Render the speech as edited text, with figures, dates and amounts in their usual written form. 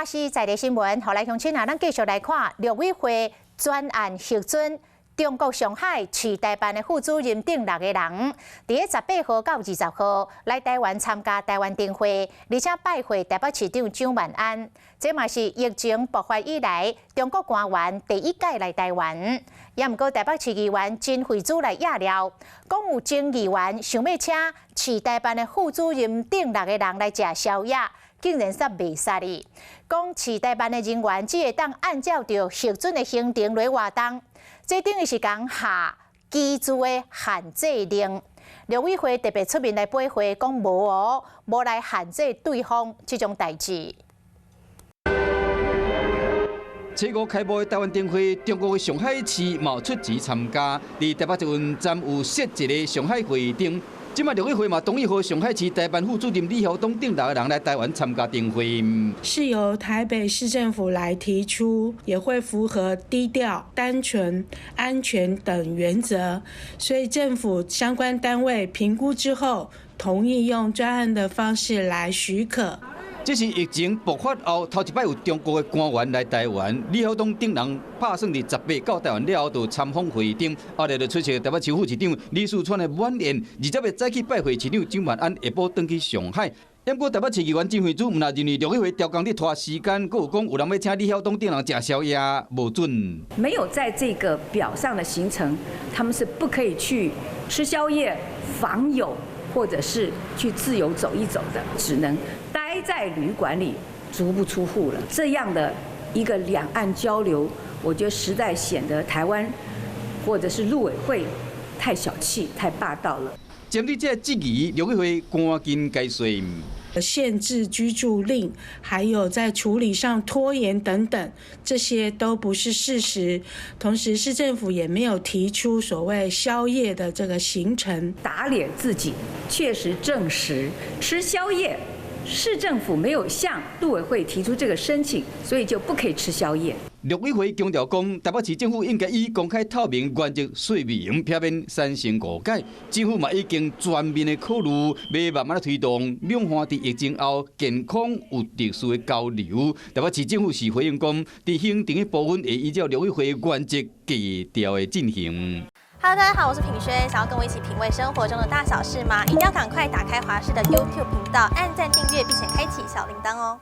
是在地新闻，后来乡亲啊，咱继续来看陆委会专案核准。 中国上海市台办的副主任等6个人，伫个18号到20号来台湾参加台湾灯会，而且拜会台北市长蒋万安。这嘛是疫情爆发以来中国官员第一届来台湾。也毋过台北市议员真惠珠来压料，讲有前议员想要请市台办的副主任等6个人来食宵夜。 竟然煞袂使哩！讲市台办的人员只会当按照着核准的行程来活动，这等于是讲下机制的限制令。陆委会特别出面来驳回，讲无哦，无来限制对方这种代志。7月开幕的台湾灯会，中国的上海市嘛出席参加，伫台北捷运站有设一个上海会场。 今麦陆委会嘛同意和上海市台办副主任李晓东等6个人来台湾参加灯会，是由台北市政府来提出，也会符合低调、单纯、安全等原则，所以政府相关单位评估之后，同意用专案的方式来许可。 这是疫情爆发后头一摆有中国的官员来台湾，李晓东等人打算伫18到台湾了后，就参访会场，后来就出席台北市副市长李树川的晚宴，20日早起拜会市长蒋万安，下晡转去上海。不过台北市议员真惠珠唔若认为陆委会调工咧拖时间，佮有讲有人要请李晓东等人食宵夜，无准。没有在这个表上的行程，他们是不可以去吃宵夜、访友。 或者是去自由走一走的，只能待在旅馆里，足不出户了。这样的一个两岸交流，我觉得实在显得台湾或者是陆委会太小气、太霸道了。针对这质疑，陆委会赶紧解说。 限制居住令，还有在处理上拖延等等，这些都不是事实。同时，市政府也没有提出所谓宵夜的这个行程，打脸自己，确实证实吃宵夜，市政府没有向陆委会提出这个申请，所以就不可以吃宵夜。 陆委会强调讲，台北市政府应该以公开透明原则说明，避免产生误解。政府嘛已经全面的考虑，要慢慢的推动两岸在疫情后健康有特殊的交流。台北市政府是回应讲，在行政的部分会依照陆委会原则低调的进行。 Hello， 大家好，我是品轩。想要跟我一起品味生活中的大小事吗？一定要赶快打开华视的 YouTube 频道，按赞、订阅，并且开启小铃铛哦。